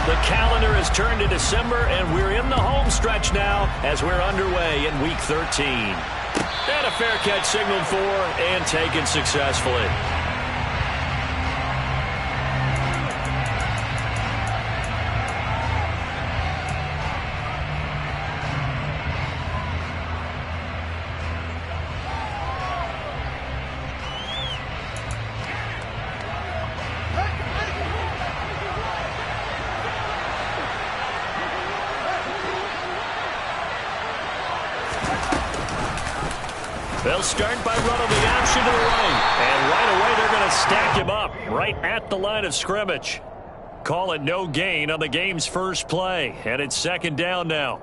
The calendar has turned to December, and we're in the home stretch now as we're underway in Week 13. And a fair catch signaled for and taken successfully. They'll start by running the option to the right. And right away, they're going to stack him up right at the line of scrimmage. Call it no gain on the game's first play. And it's second down now.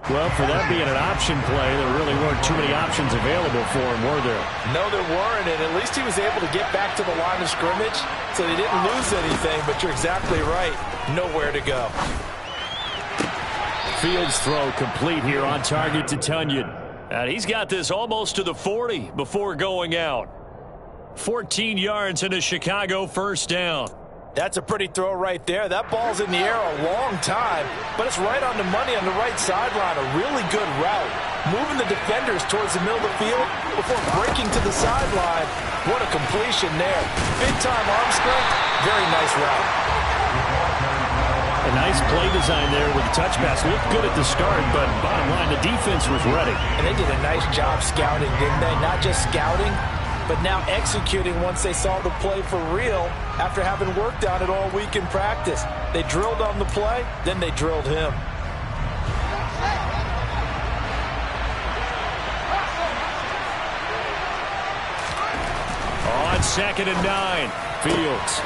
Well, for that being an option play, there really weren't too many options available for him, were there? No, there weren't, and at least he was able to get back to the line of scrimmage, so they didn't lose anything, but you're exactly right. Nowhere to go. Fields throw complete here on target to Tonyan. And he's got this almost to the 40 before going out. 14 yards and a Chicago first down. That's a pretty throw right there. That ball's in the air a long time, but it's right on the money on the right sideline. A really good route. Moving the defenders towards the middle of the field before breaking to the sideline. What a completion there. Big-time arm strength. Very nice route. A nice play design there with the touch pass. Looked good at the start, but bottom line, the defense was ready. And they did a nice job scouting, didn't they? Not just scouting, but now executing once they saw the play for real after having worked on it all week in practice. They drilled on the play, then they drilled him. On 2nd and 9, Fields.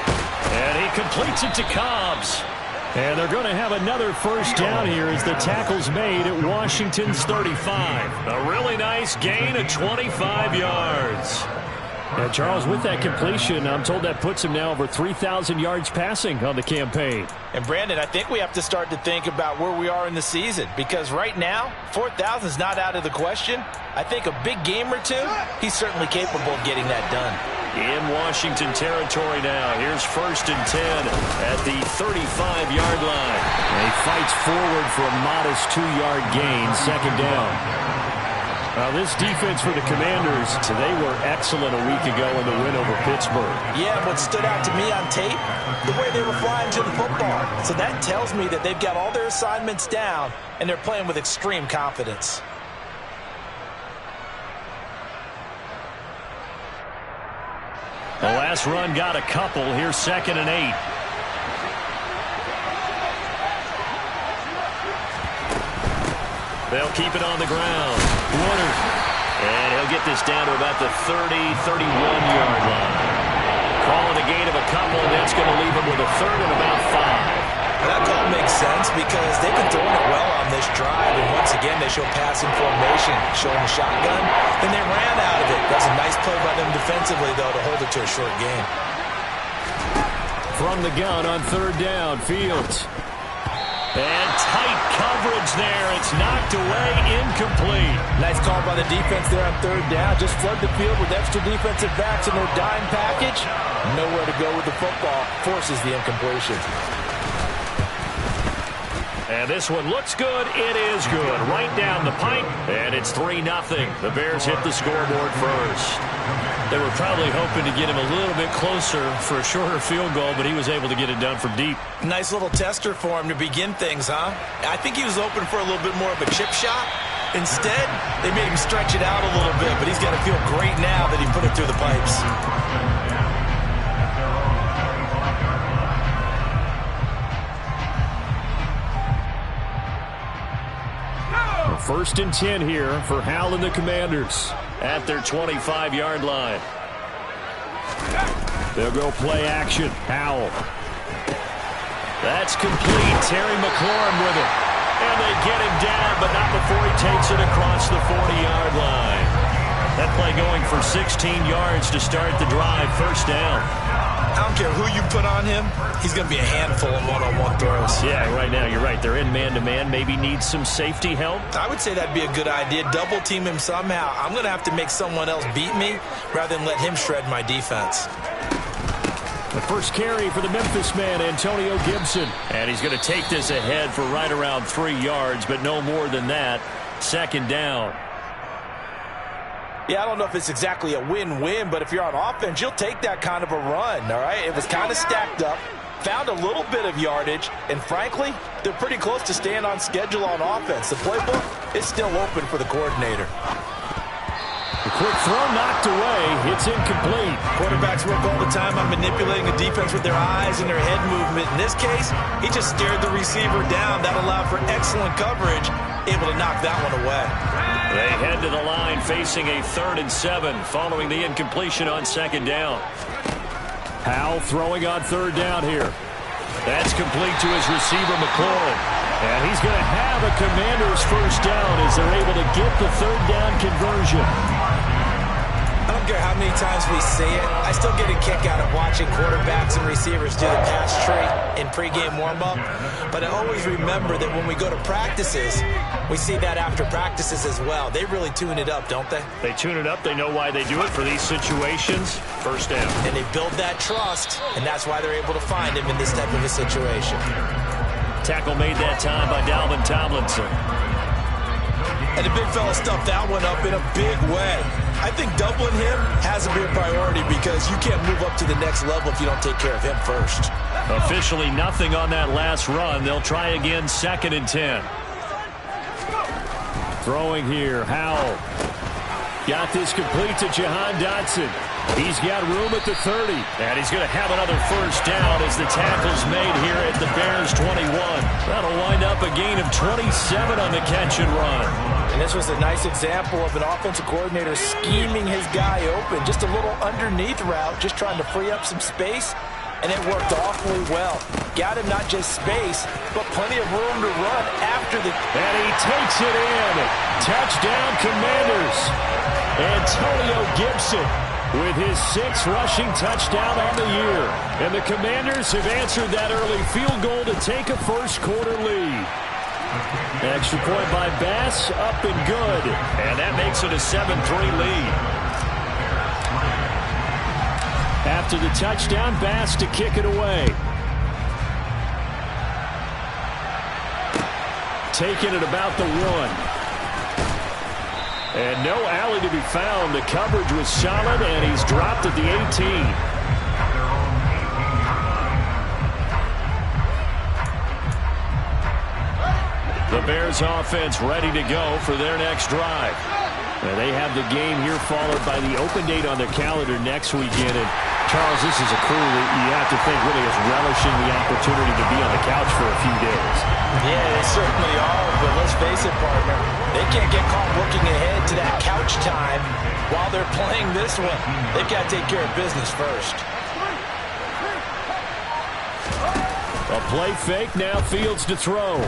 And he completes it to Cobbs. And they're going to have another first down here as the tackle's made at Washington's 35. A really nice gain of 25 yards. And Charles, with that completion, I'm told that puts him now over 3,000 yards passing on the campaign. And Brandon, I think we have to start to think about where we are in the season, because right now, 4,000 is not out of the question. I think a big game or two, he's certainly capable of getting that done. In Washington territory now. Here's 1st and 10 at the 35-yard line. And he fights forward for a modest 2-yard gain, second down. Now, this defense for the Commanders, they were excellent a week ago in the win over Pittsburgh. Yeah, what stood out to me on tape, the way they were flying to the football. So that tells me that they've got all their assignments down, and they're playing with extreme confidence. The last run got a couple. Here's 2nd and 8. They'll keep it on the ground. Woodard. And he'll get this down to about the 30, 31-yard line. Calling a gain of a couple, and that's going to leave him with a 3rd and about 5. That call makes sense because they've been throwing it well on this drive, and once again they show passing formation, showing the shotgun, and they ran out of it. That's a nice play by them defensively, though, to hold it to a short gain. From the gun on 3rd down, Fields. And tight coverage there. It's knocked away, incomplete. Nice call by the defense there on 3rd down. Just flood the field with extra defensive backs in their dime package. Nowhere to go with the football. Forces the incompletion. And this one looks good. It is good. Right down the pipe. And it's 3-0. The Bears hit the scoreboard first. They were probably hoping to get him a little bit closer for a shorter field goal, but he was able to get it done from deep. Nice little tester for him to begin things, huh? I think he was open for a little bit more of a chip shot. Instead, they made him stretch it out a little bit, but he's got to feel great now that he put it through the pipes. 1st and 10 here for Hal and the Commanders at their 25-yard line. They'll go play action. Howell. That's complete. Terry McLaurin with it. And they get him down, but not before he takes it across the 40-yard line. That play going for 16 yards to start the drive. First down. I don't care who you put on him. He's going to be a handful of one-on-one throws. Yeah, right now you're right. They're in man-to-man. Maybe needs some safety help. I would say that'd be a good idea. Double team him somehow. I'm going to have to make someone else beat me rather than let him shred my defense. The first carry for the Memphis man, Antonio Gibson. And he's going to take this ahead for right around 3 yards, but no more than that. Second down. Yeah, I don't know if it's exactly a win-win, but if you're on offense, you'll take that kind of a run, all right? It was kind of stacked up, found a little bit of yardage, and frankly, they're pretty close to staying on schedule on offense. The playbook is still open for the coordinator. The quick throw knocked away. It's incomplete. Quarterbacks work all the time on manipulating a defense with their eyes and their head movement. In this case, he just stared the receiver down. That allowed for excellent coverage, able to knock that one away. They head to the line facing a 3rd and 7 following the incompletion on 2nd down. Powell throwing on 3rd down here. That's complete to his receiver, McLaurin. And he's going to have a Commanders first down as they're able to get the 3rd down conversion. I don't care how many times we see it. I still get a kick out of watching quarterbacks and receivers do the pass tree in pregame warm-up. But I always remember that when we go to practices, we see that after practices as well. They really tune it up, don't they? They tune it up. They know why they do it for these situations. First down. And they build that trust, and that's why they're able to find him in this type of a situation. Tackle made that time by Dalvin Tomlinson. And the big fella stuffed that one up in a big way. I think doubling him has to be a priority because you can't move up to the next level if you don't take care of him first. Officially nothing on that last run. They'll try again, 2nd and 10. Throwing here, Howell. Got this complete to Jahan Dotson. He's got room at the 30. And he's going to have another first down as the tackle's made here at the Bears 21. That'll wind up a gain of 27 on the catch and run. And this was a nice example of an offensive coordinator scheming his guy open. Just a little underneath route, just trying to free up some space. And it worked awfully well. Got him not just space, but plenty of room to run after the... And he takes it in. Touchdown, Commanders. Antonio Gibson with his 6th rushing touchdown on the year. And the Commanders have answered that early field goal to take a first-quarter lead. Extra point by Bass, up and good. And that makes it a 7-3 lead. After the touchdown, Bass to kick it away. Taking it about the 1. And no alley to be found. The coverage was solid, and he's dropped at the 18. The Bears offense ready to go for their next drive. And they have the game here followed by the open date on their calendar next weekend. And Charles, this is a crew that you have to think really is relishing the opportunity to be on the couch for a few days. Yeah, they certainly are, but let's face it, partner. They can't get caught looking ahead to that couch time while they're playing this one. They've got to take care of business first. A play fake, now Fields to throw.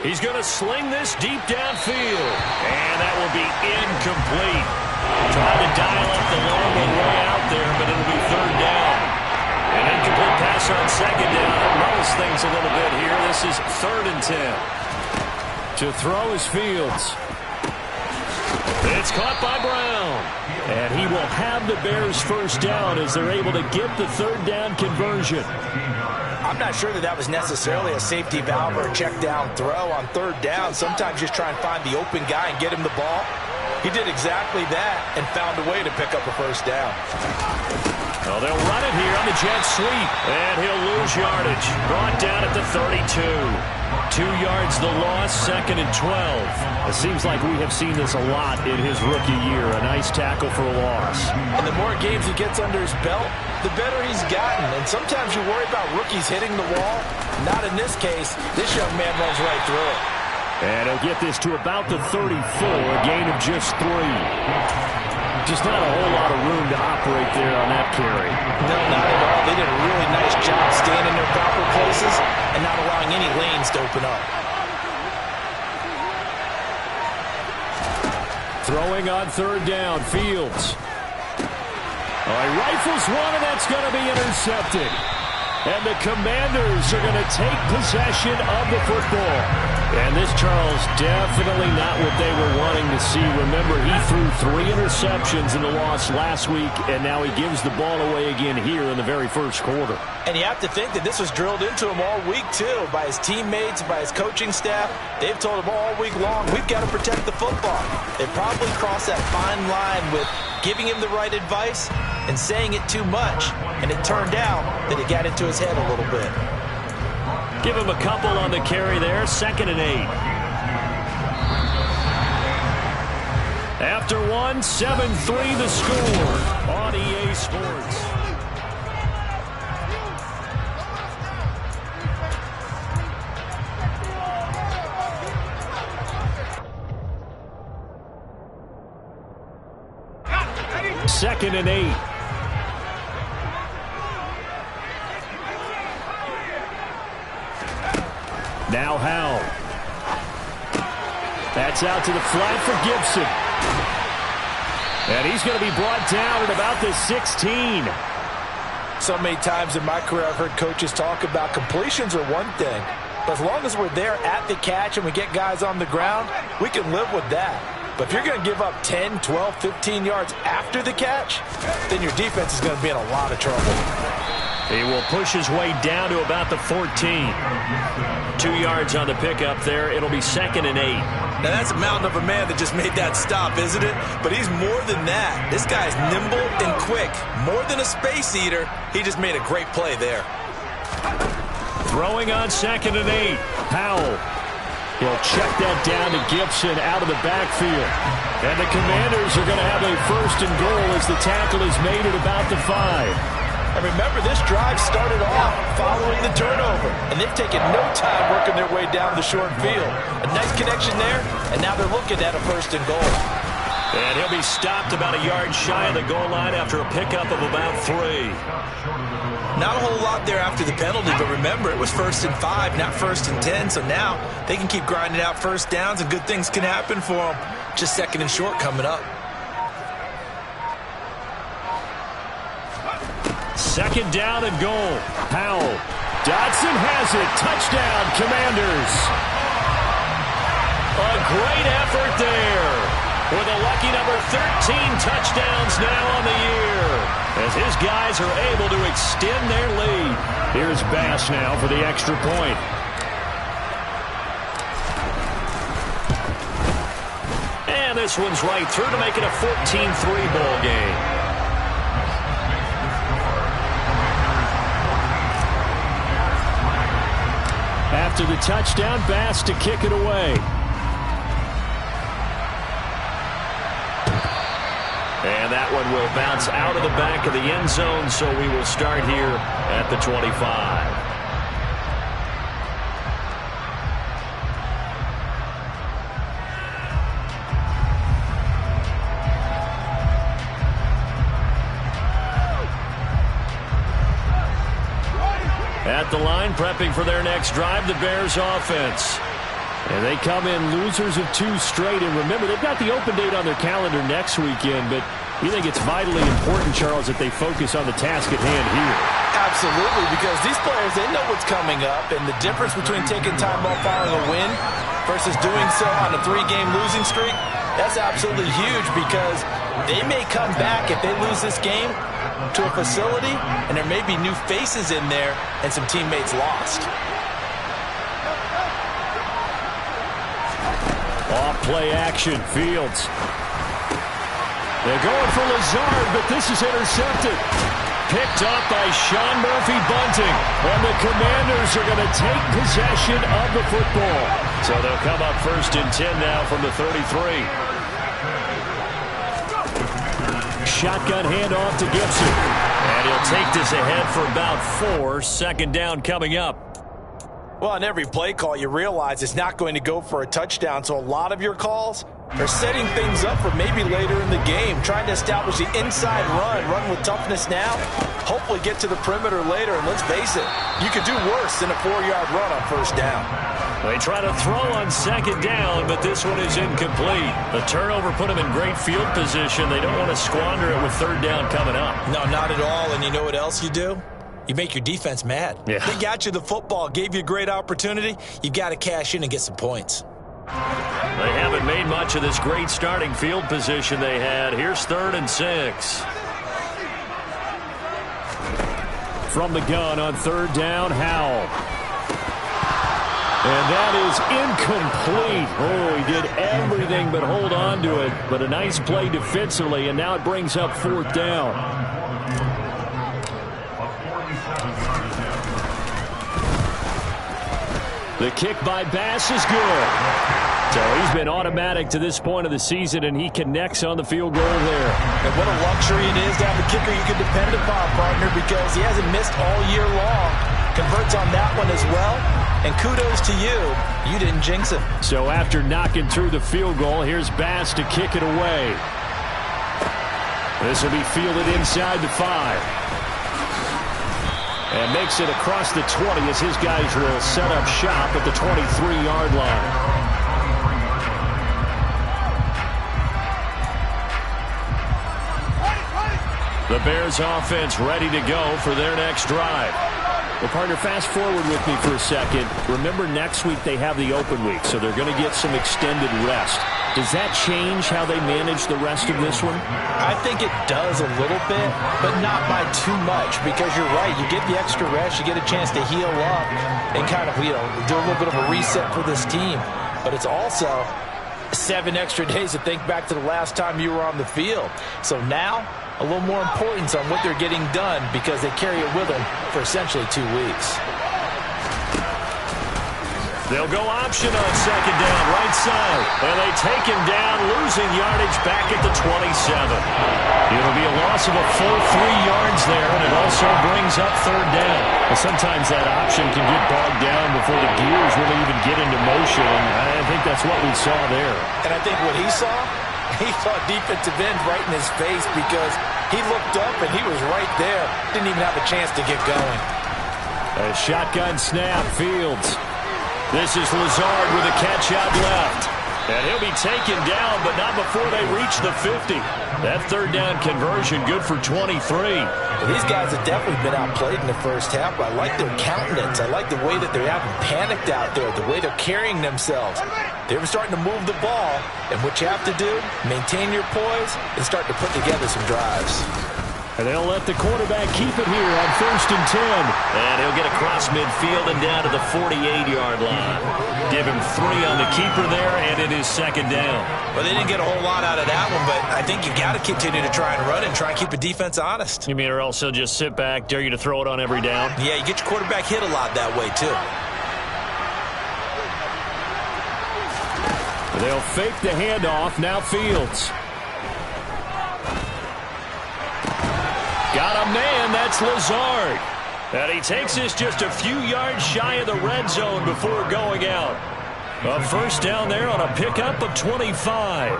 He's going to sling this deep downfield. And that will be incomplete. Trying to dial up the long one way out there, but it'll be 3rd down. An incomplete pass on 2nd down. It lowers things a little bit here. This is 3rd and 10. To throw is Fields. It's caught by Brown. And he will have the Bears first down as they're able to get the 3rd down conversion. I'm not sure that was necessarily a safety valve or a check down throw on 3rd down. Sometimes just try and find the open guy and get him the ball. He did exactly that and found a way to pick up a first down. Well, they'll run it here on the jet sweep. And he'll lose yardage. Brought down at the 32. 2 yards the loss, 2nd and 12. It seems like we have seen this a lot in his rookie year. A nice tackle for a loss. And the more games he gets under his belt, the better he's gotten. And sometimes you worry about rookies hitting the wall. Not in this case. This young man runs right through it. And he'll get this to about the 34, a gain of just 3. Just not a whole lot of room to operate there on that carry. No, not at all. They did a really nice job staying in their proper places and not allowing any lanes to open up. Throwing on 3rd down, Fields. He rifles one, and that's going to be intercepted. And the Commanders are going to take possession of the football. And this, Charles, definitely not what they were wanting to see. Remember, he threw 3 interceptions in the loss last week, and now he gives the ball away again here in the very first quarter. And you have to think that this was drilled into him all week, too, by his teammates, by his coaching staff. They've told him all week long, we've got to protect the football. They probably crossed that fine line with giving him the right advice and saying it too much. And it turned out that it got into his head a little bit. Give him a couple on the carry there. 2nd and 8. After 1, 7-3 the score on EA Sports. Second and 8. Now Howell. That's out to the flat for Gibson. And he's going to be brought down at about the 16. So many times in my career I've heard coaches talk about completions are one thing. But as long as we're there at the catch and we get guys on the ground, we can live with that. But if you're going to give up 10, 12, 15 yards after the catch, then your defense is going to be in a lot of trouble. He will push his way down to about the 14. 2 yards on the pickup there. It'll be 2nd and 8. Now that's a mountain of a man that just made that stop, isn't it? But he's more than that. This guy's nimble and quick. More than a space eater, he just made a great play there. Throwing on 2nd and 8. Howell. He'll check that down to Gibson out of the backfield. And the Commanders are going to have a 1st and goal as the tackle is made at about the 5. And remember, this drive started off following the turnover. And they've taken no time working their way down the short field. A nice connection there, and now they're looking at a 1st and goal. And he'll be stopped about a yard shy of the goal line after a pickup of about 3. Not a whole lot there after the penalty, but remember, it was 1st and 5, not 1st and 10. So now they can keep grinding out first downs, and good things can happen for them. Just 2nd and short coming up. 2nd down and goal. Howell. Dotson has it. Touchdown, Commanders. A great effort there. With a lucky number 13 touchdowns now on the year. As his guys are able to extend their lead. Here's Bass now for the extra point. And this one's right through to make it a 14-3 ball game. After the touchdown, Bass to kick it away. And that one will bounce out of the back of the end zone, so we will start here at the 25. At the line, prepping for their next drive, the Bears offense. And they come in losers of 2 straight. And remember, they've got the open date on their calendar next weekend. But you think it's vitally important, Charles, that they focus on the task at hand here? Absolutely, because these players, they know what's coming up. And the difference between taking time off following a win versus doing so on a 3-game losing streak, that's absolutely huge, because they may come back if they lose this game to a facility, and there may be new faces in there and some teammates lost. Off play action, Fields. They're going for Lazard, but this is intercepted. Picked up by Sean Murphy-Bunting. And the Commanders are going to take possession of the football. So they'll come up 1st and 10 now from the 33. Shotgun handoff to Gibson. And he'll take this ahead for about 4. 2nd down coming up. Well, on every play call, you realize it's not going to go for a touchdown. So a lot of your calls are setting things up for maybe later in the game, trying to establish the inside run with toughness now, hopefully get to the perimeter later. And let's face it, you could do worse than a 4-yard run on 1st down. They try to throw on 2nd down, but this one is incomplete. The turnover put them in great field position. They don't want to squander it with 3rd down coming up. No, not at all. And you know what else you do? you make your defense mad. Yeah. They got you the football, gave you a great opportunity. You've got to cash in and get some points. They haven't made much of this great starting field position they had. Here's 3rd and 6. From the gun on 3rd down, Howell. And that is incomplete. Oh, he did everything but hold on to it. But a nice play defensively, and now it brings up 4th down. The kick by Bass is good. So he's been automatic to this point of the season, and he connects on the field goal there. And what a luxury it is to have a kicker you can depend upon, partner, because he hasn't missed all year long. Converts on that one as well. And kudos to you. You didn't jinx him. So after knocking through the field goal, here's Bass to kick it away. This will be fielded inside the 5. And makes it across the 20 as his guys will set up shop at the 23-yard line. The Bears offense ready to go for their next drive. Well, partner, fast forward with me for a second. Remember, next week they have the open week, so they're going to get some extended rest. Does that change how they manage the rest of this one? I think it does a little bit, but not by too much, because you're right. You get the extra rest, you get a chance to heal up and kind of, do a little bit of a reset for this team. But it's also 7 extra days to think back to the last time you were on the field. So now, a little more importance on what they're getting done because they carry it with them for essentially 2 weeks. They'll go option on 2nd down, right side. And they take him down, losing yardage back at the 27. It'll be a loss of a full 3 yards there, and it also brings up 3rd down. Well, sometimes that option can get bogged down before the gears really even get into motion. And I think that's what we saw there. And I think what he saw defensive end right in his face because he looked up and he was right there. Didn't even have a chance to get going. A shotgun snap, Fields. This is Lazard with a catch out left. And he'll be taken down, but not before they reach the 50. That 3rd down conversion good for 23. Well, these guys have definitely been outplayed in the first half. I like their countenance. I like the way that they haven't panicked out there, the way they're carrying themselves. They're starting to move the ball, and what you have to do, maintain your poise and start to put together some drives. And they'll let the quarterback keep it here on 1st and 10. And he'll get across midfield and down to the 48-yard line. Give him 3 on the keeper there, and it is 2nd down. Well, they didn't get a whole lot out of that one, but I think you've got to continue to try and run and try and keep the defense honest. You mean or else he'll just sit back, dare you to throw it on every down? Yeah, you get your quarterback hit a lot that way, too. They'll fake the handoff. Now Fields. Got a man, that's Lazard. And he takes this just a few yards shy of the red zone before going out. A 1st down there on a pickup of 25.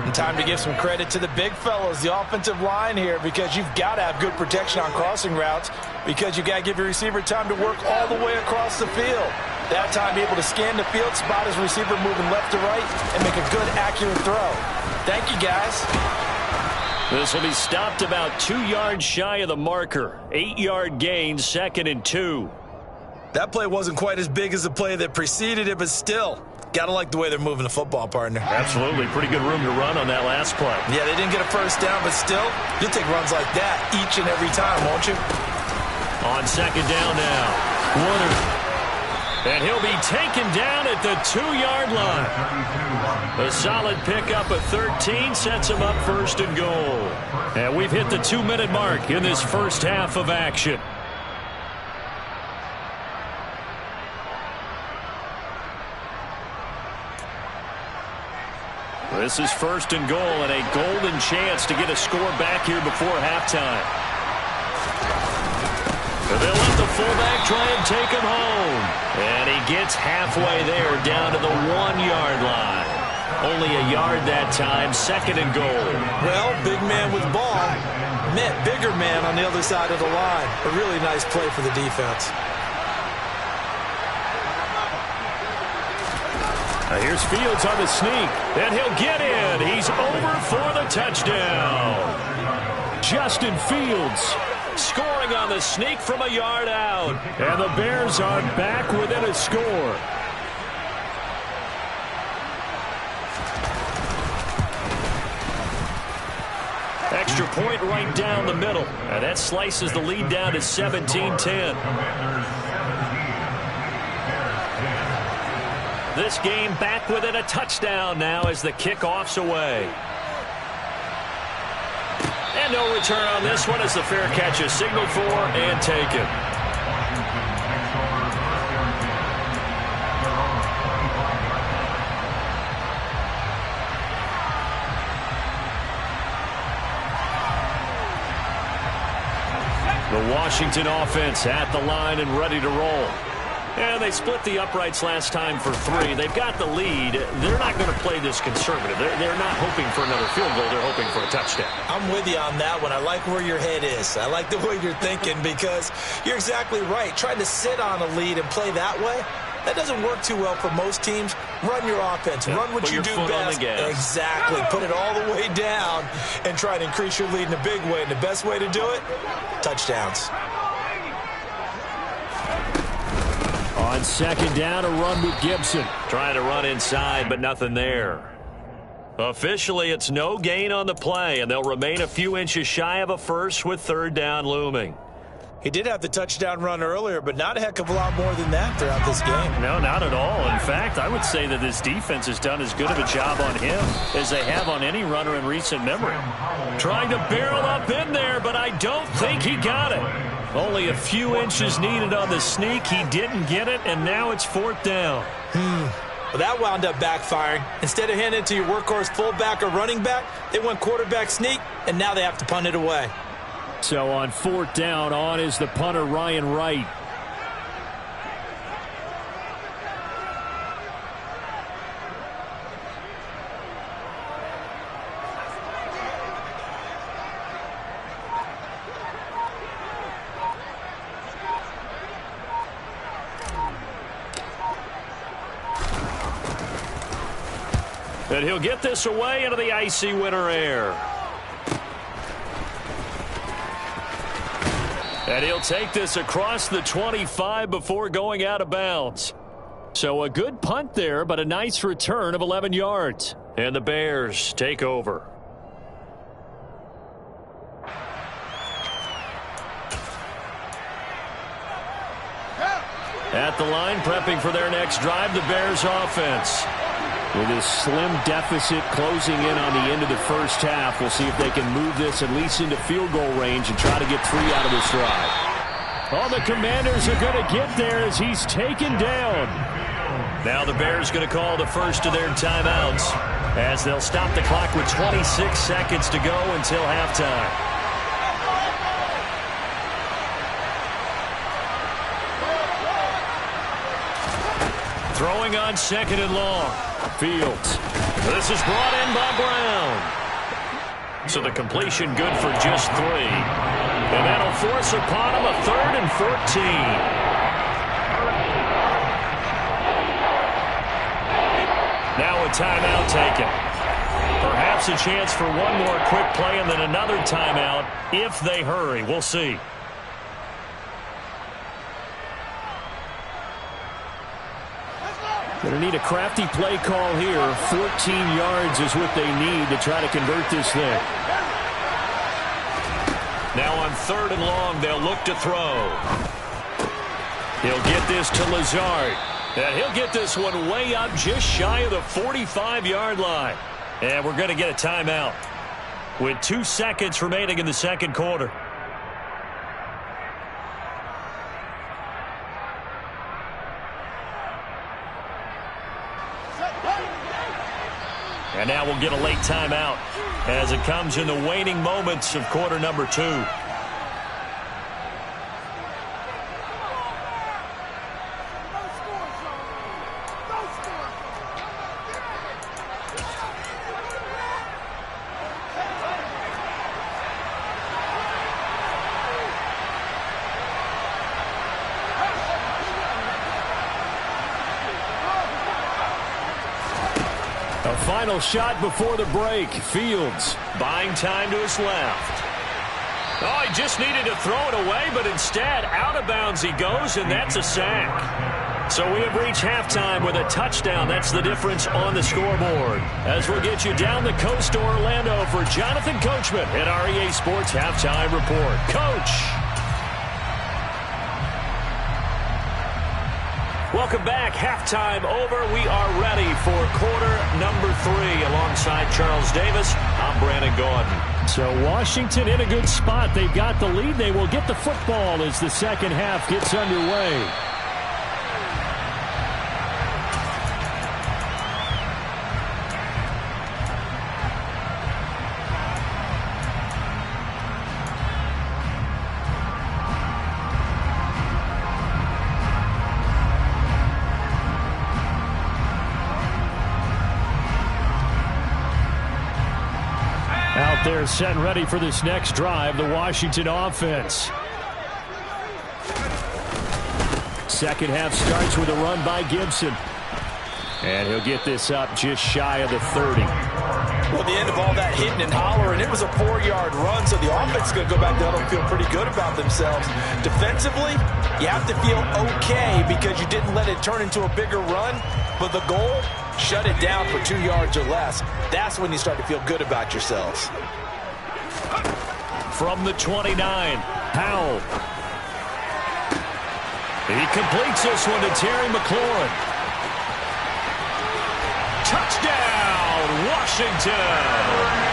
And time to give some credit to the big fellas, the offensive line here, because you've got to have good protection on crossing routes because you've got to give your receiver time to work all the way across the field. That time, be able to scan the field, spot his receiver moving left to right, and make a good, accurate throw. Thank you, guys. This will be stopped about 2 yards shy of the marker. 8-yard gain, 2nd and 2. That play wasn't quite as big as the play that preceded it, but still, got to like the way they're moving the football, partner. Absolutely. Pretty good room to run on that last play. Yeah, they didn't get a 1st down, but still, you'll take runs like that each and every time, won't you? On 2nd down now. Woodard. And he'll be taken down at the 2-yard line. A solid pickup of 13 sets him up 1st and goal. And we've hit the 2-minute mark in this first half of action. This is 1st and goal and a golden chance to get a score back here before halftime. They'll let the fullback try and take him home. And he gets halfway there down to the 1-yard line. Only a yard that time, 2nd and goal. Well, big man with ball met bigger man on the other side of the line. A really nice play for the defense. Now here's Fields on the sneak. And he'll get in. He's over for the touchdown. Justin Fields scoring on the sneak from a yard out. And the Bears are back within a score. Extra point right down the middle. And that slices the lead down to 17-10. This game back within a touchdown now as the kickoff's away. And no return on this one as the fair catch is signaled for and taken. The Washington offense at the line and ready to roll. And they split the uprights last time for 3. They've got the lead. They're not going to play this conservative. They're not hoping for another field goal. They're hoping for a touchdown. I'm with you on that one. I like where your head is. I like the way you're thinking because you're exactly right. Trying to sit on a lead and play that way, that doesn't work too well for most teams. Run your offense. Run what you do best. Exactly. Put it all the way down and try to increase your lead in a big way. And the best way to do it, touchdowns. On second down, a run with Gibson. Trying to run inside, but nothing there. Officially, it's no gain on the play, and they'll remain a few inches shy of a first with third down looming. He did have the touchdown run earlier, but not a heck of a lot more than that throughout this game. No, not at all. In fact, I would say that this defense has done as good of a job on him as they have on any runner in recent memory. Trying to barrel up in there, but I don't think he got it. Only a few inches needed on the sneak. He didn't get it, and now it's fourth down. Well, that wound up backfiring. Instead of handing it to your workhorse fullback or running back, they went quarterback sneak, and now they have to punt it away. So on fourth down, on is the punter, Ryan Wright. And he'll get this away into the icy winter air. And he'll take this across the 25 before going out of bounds. So a good punt there, but a nice return of 11 yards. And the Bears take over. At the line, prepping for their next drive, the Bears offense. With a slim deficit closing in on the end of the first half, we'll see if they can move this at least into field goal range and try to get 3 out of this drive. Oh, the Commanders are going to get there as he's taken down. Now the Bears going to call the first of their timeouts as they'll stop the clock with 26 seconds to go until halftime. Throwing on second and long. Fields. This is brought in by Brown. So the completion good for just 3. And that'll force upon him a 3rd and 14. Now a timeout taken. Perhaps a chance for one more quick play and then another timeout if they hurry. We'll see. Going to need a crafty play call here. 14 yards is what they need to try to convert this thing. Now on 3rd and long, they'll look to throw. He'll get this to Lazard. And he'll get this one way up just shy of the 45-yard line. And we're going to get a timeout with 2 seconds remaining in the second quarter. And now we'll get a late timeout as it comes in the waning moments of quarter number 2. Final shot before the break. Fields buying time to his left. Oh, he just needed to throw it away, but instead, out of bounds he goes, and that's a sack. So we have reached halftime with a touchdown. That's the difference on the scoreboard. As we'll get you down the coast to Orlando for Jonathan Coachman at our EA Sports Halftime Report. Coach. Welcome back. Halftime over. We are ready for quarter number 3. Alongside Charles Davis, I'm Brandon Gaudin. So Washington in a good spot. They've got the lead. They will get the football as the second half gets underway. They're set and ready for this next drive, the Washington offense. Second half starts with a run by Gibson. And he'll get this up just shy of the 30. Well, the end of all that hitting and hollering, it was a 4-yard run, so the offense is going to go back down and feel pretty good about themselves. Defensively, you have to feel okay because you didn't let it turn into a bigger run, but the goal, shut it down for 2 yards or less. That's when you start to feel good about yourselves. From the 29, Howell. He completes this one to Terry McLaurin. Touchdown, Washington!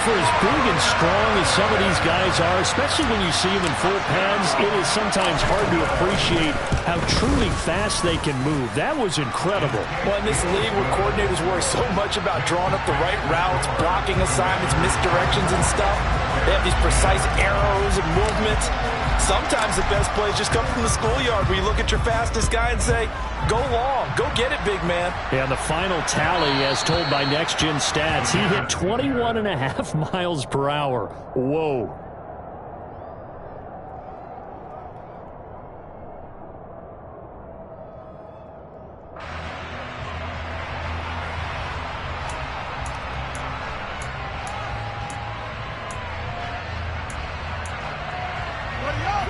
For as big and strong as some of these guys are, especially when you see them in full pads, it is sometimes hard to appreciate how truly fast they can move. That was incredible. Well, in this league where coordinators worry so much about drawing up the right routes, blocking assignments, misdirections and stuff, they have these precise arrows and movements. Sometimes the best plays just come from the schoolyard where you look at your fastest guy and say, go long, go get it, big man. Yeah, the final tally, as told by Next Gen Stats, he hit 21.5 miles per hour. Whoa.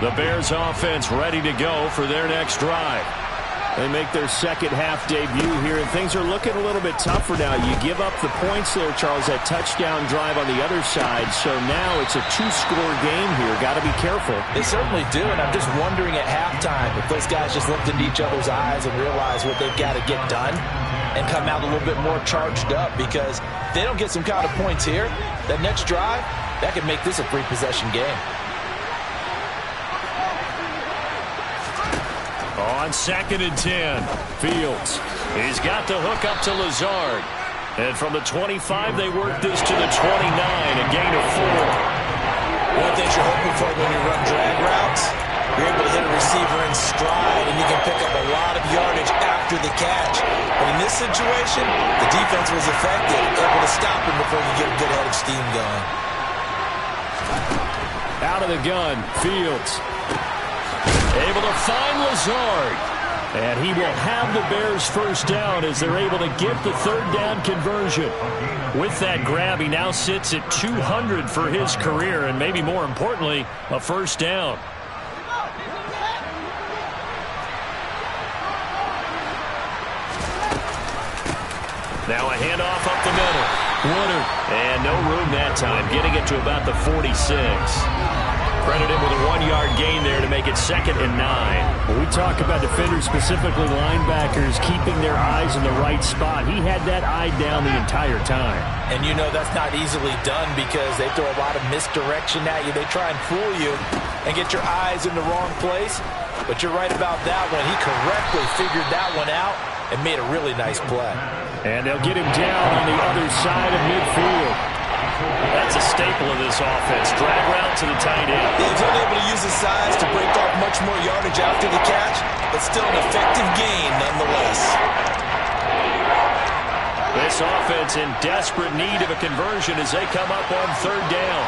The Bears offense ready to go for their next drive. They make their second half debut here, and things are looking a little bit tougher now. You give up the points there, Charles, that touchdown drive on the other side. So now it's a 2-score game here. Got to be careful. They certainly do, and I'm just wondering at halftime if those guys just looked into each other's eyes and realized what they've got to get done and come out a little bit more charged up, because if they don't get some kind of points here, that next drive, that could make this a 3-possession game. On 2nd and 10, Fields. He's got the hook up to Lazard. And from the 25, they work this to the 29, a gain of 4. One of the things you're hoping for when you run drag routes, you're able to hit a receiver in stride, and you can pick up a lot of yardage after the catch. But in this situation, the defense was effective, able to stop him before you get a good head of steam going. Out of the gun, Fields. Able to find Lazard. And he will have the Bears first down as they're able to get the third down conversion. With that grab, he now sits at 200 for his career, and maybe more importantly, a first down. Now a handoff up the middle. Woodard. And no room that time, getting it to about the 46. Credit him with a 1-yard gain there to make it 2nd and 9. When we talk about defenders, specifically linebackers, keeping their eyes in the right spot, he had that eye down the entire time. And you know that's not easily done because they throw a lot of misdirection at you. They try and fool you and get your eyes in the wrong place. But you're right about that one. He correctly figured that one out and made a really nice play. And they'll get him down on the other side of midfield. That's a staple of this offense. Drag route to the tight end. He's unable to use his size to break off much more yardage after the catch, but still an effective gain nonetheless. This offense in desperate need of a conversion as they come up on 3rd down.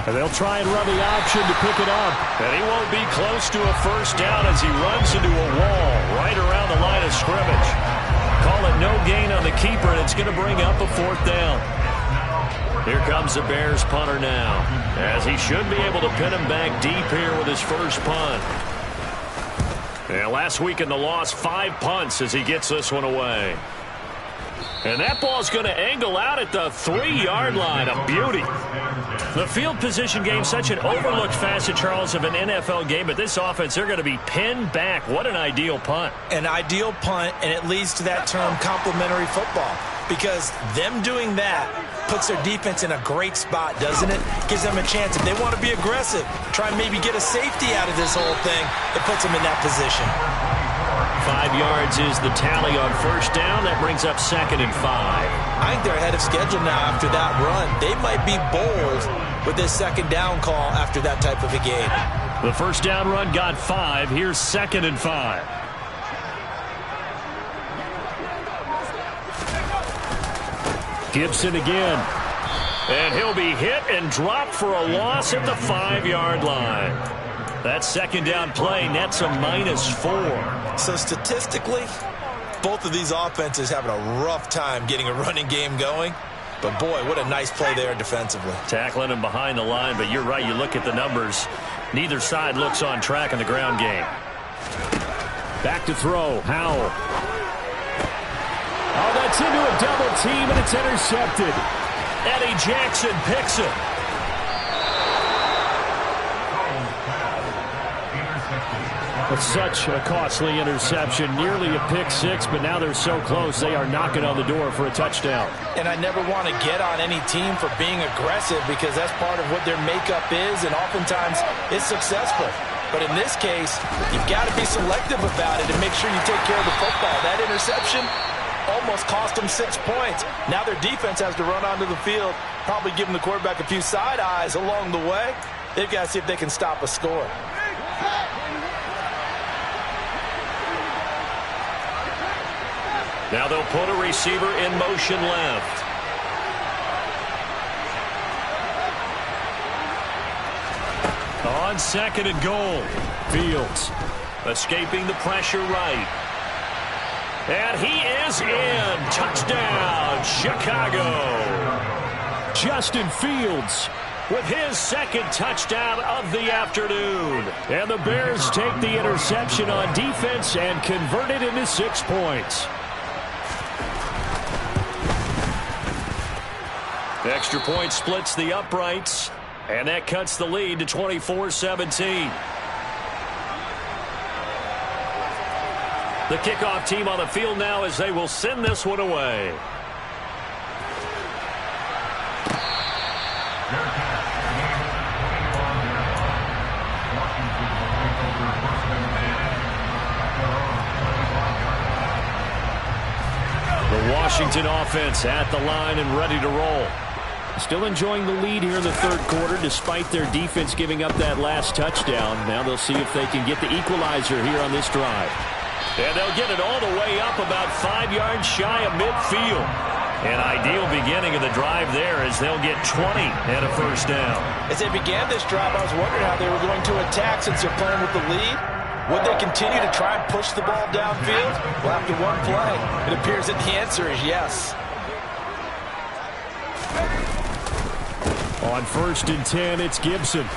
And they'll try and run the option to pick it up. And he won't be close to a first down as he runs into a wall right around the line of scrimmage. Call it no gain on the keeper, and it's going to bring up a 4th down. Here comes the Bears punter now, as he should be able to pin him back deep here with his first punt. And last week in the loss, 5 punts as he gets this one away. And that ball's going to angle out at the 3-yard line. A beauty. The field position game, such an overlooked facet, Charles, of an NFL game. But this offense, they're going to be pinned back. What an ideal punt. An ideal punt, and it leads to that term complementary football. Because them doing that puts their defense in a great spot, doesn't it? Gives them a chance. If they want to be aggressive, try and maybe get a safety out of this whole thing, it puts them in that position. 5 yards is the tally on first down. That brings up 2nd and 5. I think they're ahead of schedule now after that run. They might be bold with this 2nd down call after that type of a game. The first down run got 5. Here's 2nd and 5. Gibson again. And he'll be hit and dropped for a loss at the 5-yard line. That 2nd down play nets a -4. So statistically, both of these offenses having a rough time getting a running game going. But boy, what a nice play there defensively. Tackling him behind the line, but you're right, you look at the numbers. Neither side looks on track in the ground game. Back to throw, Howell. Oh, that's into a double team, and it's intercepted. Eddie Jackson picks it. It's such a costly interception, nearly a pick-6, but now they're so close they are knocking on the door for a touchdown. And I never want to get on any team for being aggressive because that's part of what their makeup is, and oftentimes it's successful. But in this case, you've got to be selective about it and make sure you take care of the football. That interception almost cost them 6 points. Now their defense has to run onto the field, probably giving the quarterback a few side eyes along the way. They've got to see if they can stop a score. Now they'll put a receiver in motion left. On 2nd and goal. Fields escaping the pressure right. And he is in. Touchdown, Chicago. Justin Fields with his 2nd touchdown of the afternoon. And the Bears take the interception on defense and convert it into 6 points. The extra point splits the uprights, and that cuts the lead to 24-17. The kickoff team on the field now as they will send this one away. The Washington offense at the line and ready to roll. Still enjoying the lead here in the 3rd quarter despite their defense giving up that last touchdown. Now they'll see if they can get the equalizer here on this drive. And they'll get it all the way up about 5 yards shy of midfield. An ideal beginning of the drive there as they'll get 20 and a first down. As they began this drive, I was wondering how they were going to attack since they're playing with the lead. Would they continue to try and push the ball downfield? Well, after one play, it appears that the answer is yes. On 1st and 10, it's Gibson.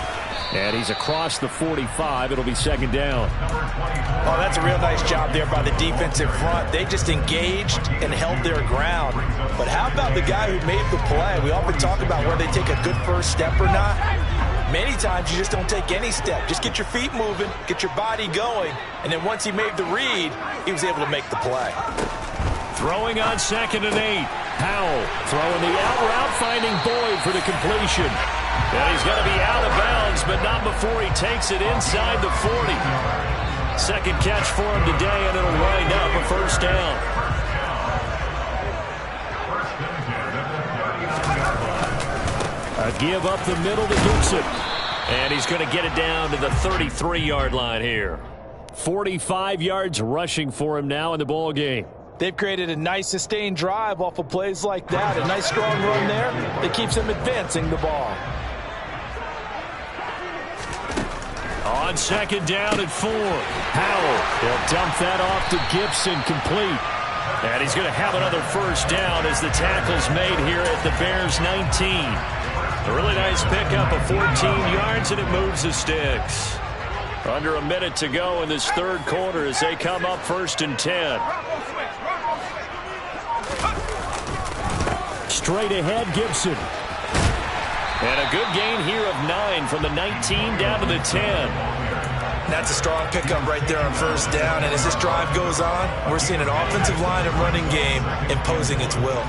And he's across the 45. It'll be 2nd down. Oh, that's a real nice job there by the defensive front. They just engaged and held their ground. But how about the guy who made the play? We often talk about whether they take a good first step or not. Many times you just don't take any step. Just get your feet moving, get your body going, and then once he made the read, he was able to make the play. Throwing on 2nd and 8. Howell throwing the out route, finding Boyd for the completion. And he's going to be out of bounds, but not before he takes it inside the 40. 2nd catch for him today, and it'll wind up a first down. A give up the middle to Gibson. And he's going to get it down to the 33-yard line here. 45 yards rushing for him now in the ball game. They've created a nice sustained drive off of plays like that. A nice strong run there that keeps them advancing the ball. On 2nd down and 4. Howell, he'll dump that off to Gibson, complete. And he's going to have another first down as the tackle's made here at the Bears 19. A really nice pickup of 14 yards, and it moves the sticks. Under a minute to go in this third quarter as they come up 1st and 10. Straight ahead, Gibson. And a good gain here of 9 from the 19 down to the 10. That's a strong pickup right there on first down. And as this drive goes on, we're seeing an offensive line and running game imposing its will.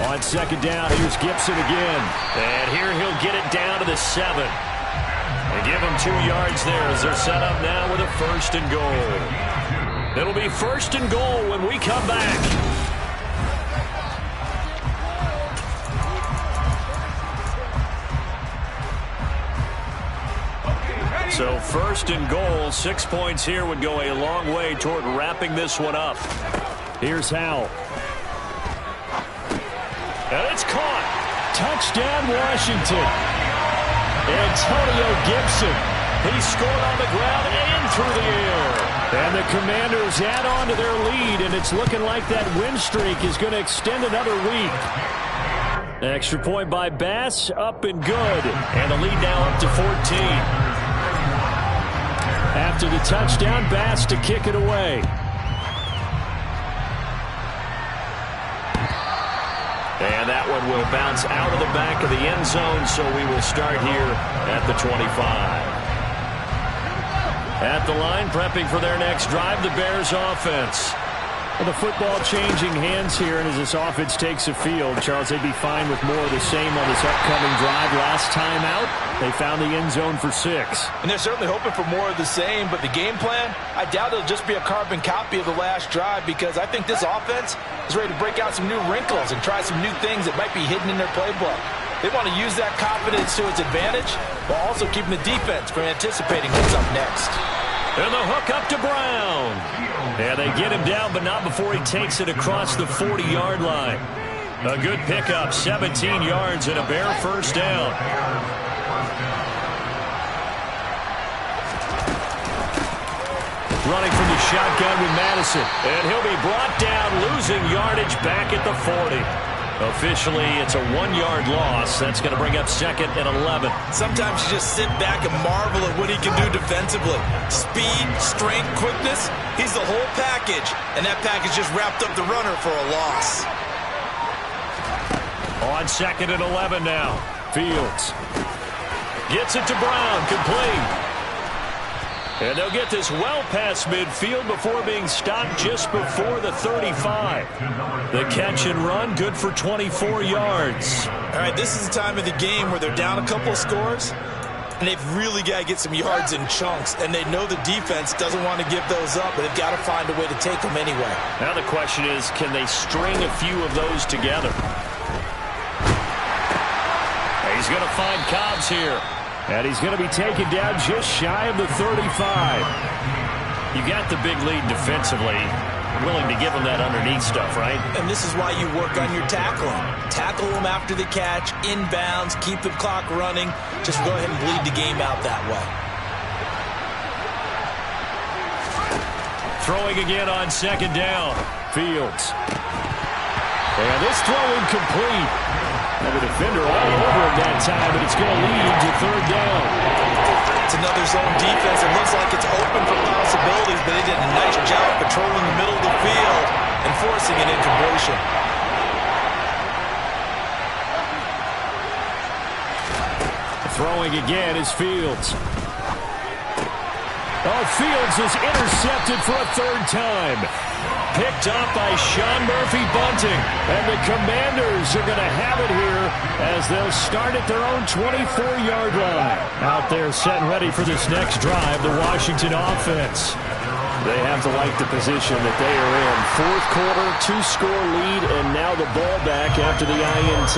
On 2nd down, here's Gibson again. And here he'll get it down to the 7. They give him 2 yards there as they're set up now with a 1st and goal. It'll be 1st and goal when we come back. So 1st and goal, 6 points here would go a long way toward wrapping this one up. Here's Howell. And it's caught. Touchdown, Washington. Antonio Gibson. He scored on the ground and through the air. And the Commanders add on to their lead, and it's looking like that win streak is going to extend another week. Extra point by Bass, up and good. And the lead now up to 14. After the touchdown, Bass to kick it away. And that one will bounce out of the back of the end zone, so we will start here at the 25. At the line, prepping for their next drive, the Bears offense. Well, the football changing hands here, and as this offense takes the field, Charles, they'd be fine with more of the same on this upcoming drive. Last time out, they found the end zone for 6. And they're certainly hoping for more of the same, but the game plan, I doubt it'll just be a carbon copy of the last drive, because I think this offense is ready to break out some new wrinkles and try some new things that might be hidden in their playbook. They want to use that confidence to its advantage while also keeping the defense from anticipating what's up next. And the hook up to Brown. And they get him down, but not before he takes it across the 40-yard line. A good pickup, 17 yards and a Bear first down. Running from the shotgun with Madison. And he'll be brought down, losing yardage back at the 40. Officially, it's a 1-yard loss. That's going to bring up 2nd and 11. Sometimes you just sit back and marvel at what he can do defensively. Speed, strength, quickness, he's the whole package. And that package just wrapped up the runner for a loss. On 2nd and 11 now. Fields. Gets it to Brown, complete. And they'll get this well past midfield before being stopped just before the 35. The catch and run, good for 24 yards. All right, this is the time of the game where they're down a couple of scores, and they've really got to get some yards in chunks, and they know the defense doesn't want to give those up, but they've got to find a way to take them anyway. Now the question is, can they string a few of those together? He's going to find Cobbs here. And he's going to be taken down just shy of the 35. You got the big lead defensively. Willing to give him that underneath stuff, right? And this is why you work on your tackling. Tackle them after the catch, inbounds, keep the clock running. Just go ahead and bleed the game out that way. Throwing again on 2nd down. Fields. And this throw incomplete. And the defender all over him that time, but it's going to lead to 3rd down. It's another zone defense. It looks like it's open for possibilities, but they did a nice job patrolling the middle of the field and forcing an incompletion. Throwing again is Fields. Oh, Fields is intercepted for a 3rd time. Picked up by Sean Murphy-Bunting. And the Commanders are going to have it here as they'll start at their own 24-yard line. Out there set and ready for this next drive, the Washington offense. They have to like the position that they are in. 4th quarter, 2-score lead, and now the ball back after the INT.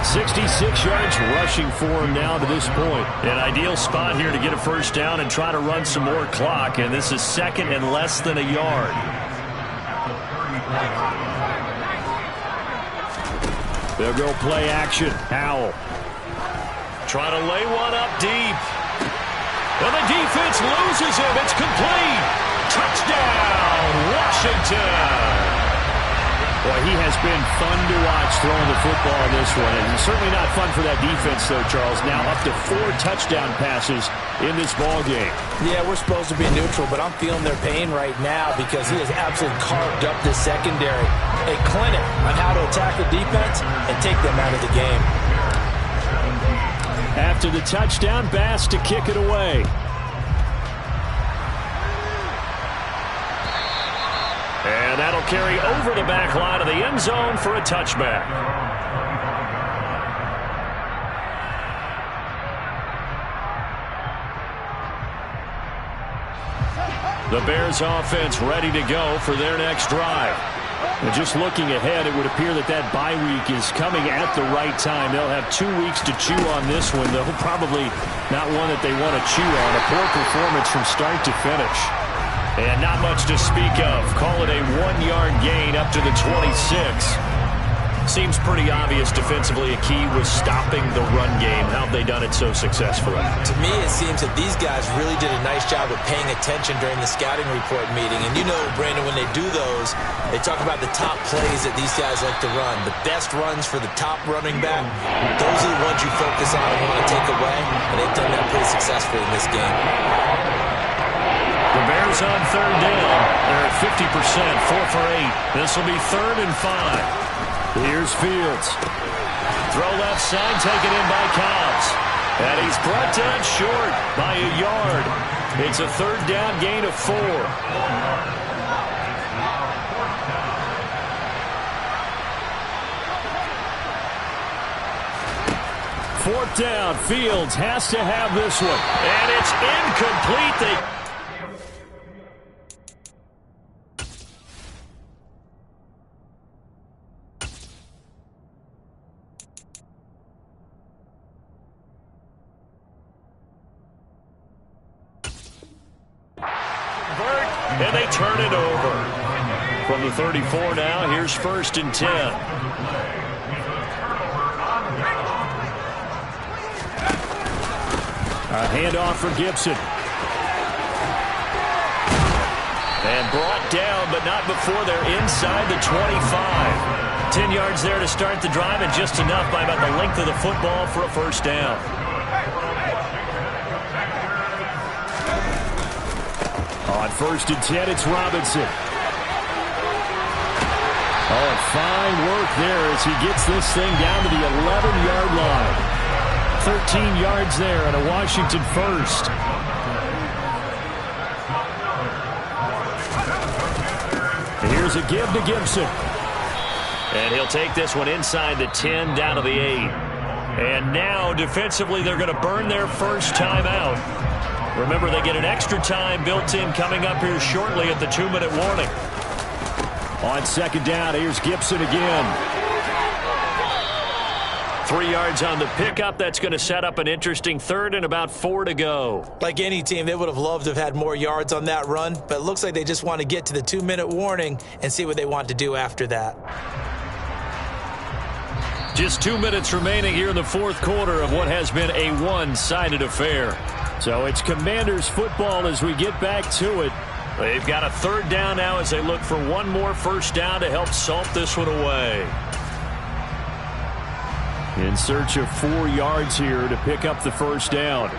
66 yards rushing for him now to this point. An ideal spot here to get a first down and try to run some more clock, and this is 2nd and less than a yard. They'll go play action. Howell. Trying to lay one up deep. And the defense loses him. It's complete. Touchdown, Washington. Boy, he has been fun to watch throwing the football in this one. And certainly not fun for that defense, though, Charles. Now up to 4 touchdown passes in this ball game. Yeah, we're supposed to be neutral, but I'm feeling their pain right now because he has absolutely carved up this secondary. A clinic on how to attack the defense and take them out of the game. After the touchdown, Bass to kick it away. And that'll carry over the back line of the end zone for a touchback. The Bears offense ready to go for their next drive. And just looking ahead, it would appear that bye week is coming at the right time. They'll have 2 weeks to chew on this one, though probably not one that they want to chew on. A poor performance from start to finish. And not much to speak of. Call it a 1-yard gain up to the 26. Seems pretty obvious defensively a key was stopping the run game. How have they done it so successfully? To me, it seems that these guys really did a nice job of paying attention during the scouting report meeting. And you know, Brandon, when they do those, they talk about the top plays that these guys like to run. The best runs for the top running back, those are the ones you focus on and want to take away. And they've done that pretty successfully in this game. The Bears on third down. They're at 50%, 4 for 8. This will be 3rd and 5. Here's Fields. Throw left side, taken in by Cobbs. And he's brought down short by a yard. It's a 3rd down gain of 4. 4th down. Fields has to have this one. And it's incomplete. And they turn it over. From the 34 now, here's 1st and 10. A handoff for Gibson. And brought down, but not before they're inside the 25. 10 yards there to start the drive, and just enough by about the length of the football for a 1st down. On 1st and 10, it's Robinson. Oh, and fine work there as he gets this thing down to the 11-yard line. 13 yards there and a Washington 1st. Here's a give to Gibson. And he'll take this one inside the 10, down to the 8. And now, defensively, they're going to burn their first timeout. Remember, they get an extra time built in coming up here shortly at the 2-minute warning. On 2nd down, here's Gibson again. 3 yards on the pickup. That's going to set up an interesting 3rd and about 4 to go. Like any team, they would have loved to have had more yards on that run, but it looks like they just want to get to the 2-minute warning and see what they want to do after that. Just 2 minutes remaining here in the 4th quarter of what has been a one-sided affair. So it's Commanders football as we get back to it. They've got a 3rd down now as they look for one more 1st down to help salt this one away. In search of 4 yards here to pick up the 1st down.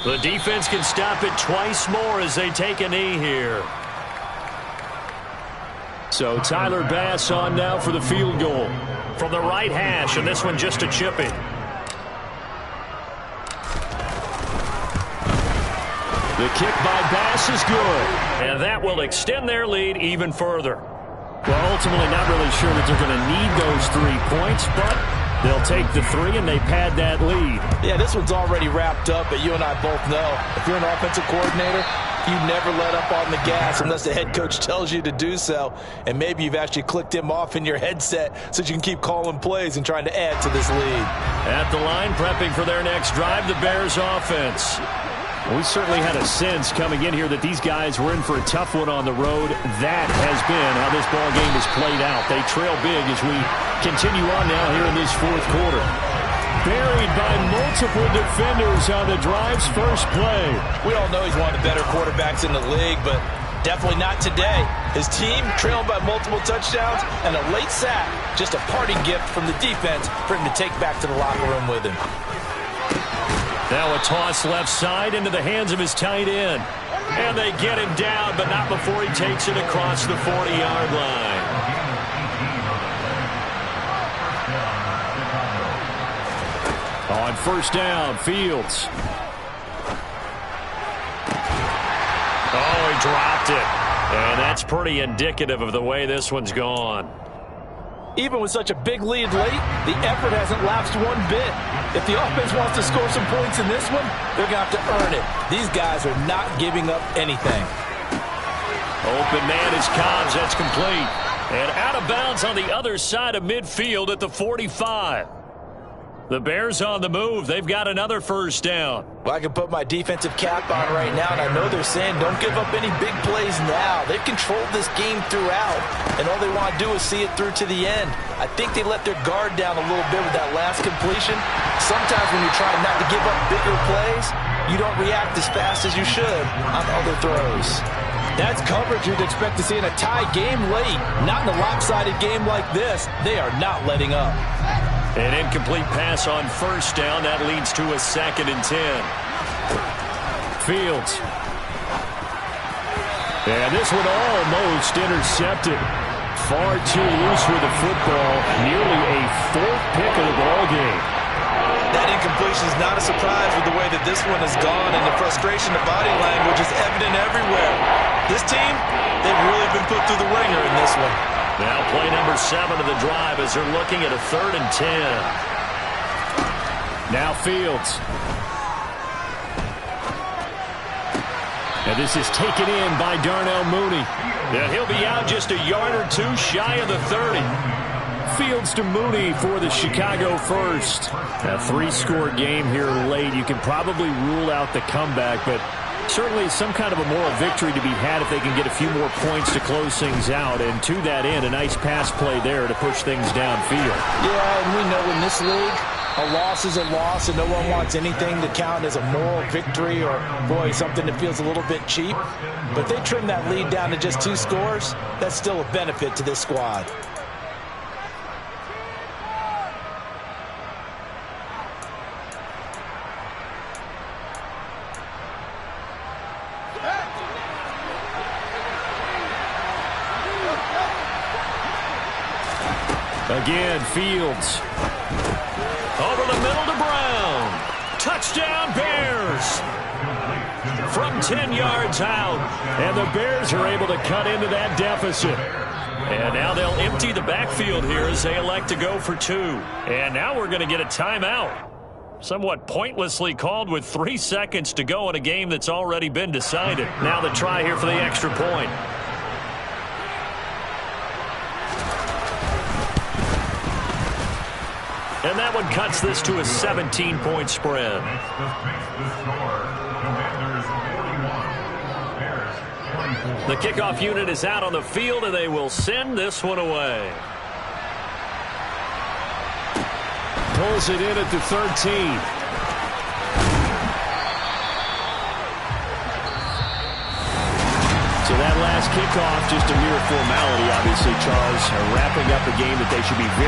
The defense can stop it twice more as they take a knee here. So Tyler Bass on now for the field goal. From the right hash, and this one just a chip-in. The kick by Bass is good. And that will extend their lead even further. Well, ultimately not really sure that they're going to need those 3 points, but they'll take the 3 and they pad that lead. Yeah, this one's already wrapped up, but you and I both know if you're an offensive coordinator, you never let up on the gas unless the head coach tells you to do so. And maybe you've actually clicked him off in your headset so that you can keep calling plays and trying to add to this lead. At the line, prepping for their next drive, the Bears offense. We certainly had a sense coming in here that these guys were in for a tough one on the road. That has been how this ball game has played out. They trail big as we continue on now here in this 4th quarter. buried by multiple defenders on the drive's first play. We all know he's one of the better quarterbacks in the league, but definitely not today. His team trailing by multiple touchdowns and a late sack. Just a party gift from the defense for him to take back to the locker room with him. Now a toss left side into the hands of his tight end. And they get him down, but not before he takes it across the 40-yard line. On first down, Fields. Oh, he dropped it. And that's pretty indicative of the way this one's gone. Even with such a big lead late, the effort hasn't lapsed one bit. If the offense wants to score some points in this one, they're going to have to earn it. These guys are not giving up anything. Open man is Cobbs. That's complete. And out of bounds on the other side of midfield at the 45. The Bears on the move. They've got another first down. Well, I can put my defensive cap on right now, and I know they're saying don't give up any big plays now. They've controlled this game throughout, and all they want to do is see it through to the end. I think they let their guard down a little bit with that last completion. Sometimes when you're trying not to give up bigger plays, you don't react as fast as you should on other throws. That's coverage you'd expect to see in a tie game late. Not in a lopsided game like this. They are not letting up. An incomplete pass on first down. That leads to a 2nd and 10. Fields. And this one almost intercepted. Far too loose with the football. Nearly a 4th pick of the ball game. That incompletion is not a surprise with the way that this one has gone, and the frustration of body language is evident everywhere. This team, they've really been put through the ringer in this one. Now play number 7 of the drive as they're looking at a 3rd and 10. Now Fields. And this is taken in by Darnell Mooney. And he'll be out just a yard or two shy of the 30. Fields to Mooney for the Chicago first. A 3-score game here late. You can probably rule out the comeback, but certainly some kind of a moral victory to be had if they can get a few more points to close things out. And to that end, a nice pass play there to push things downfield. Yeah, and we know in this league, a loss is a loss, and no one wants anything to count as a moral victory or, boy, something that feels a little bit cheap. But they trim that lead down to just 2 scores. That's still a benefit to this squad. Again, Fields. Over the middle to Brown. Touchdown, Bears. From 10 yards out. And the Bears are able to cut into that deficit. And now they'll empty the backfield here as they elect to go for 2. And now we're going to get a timeout. Somewhat pointlessly called with 3 seconds to go in a game that's already been decided. Now the try here for the extra point. And that one cuts this to a 17-point spread. The kickoff unit is out on the field, and they will send this one away. Pulls it in at the 13. So that last kickoff, just a mere formality, obviously, Charles, wrapping up a game that they should be very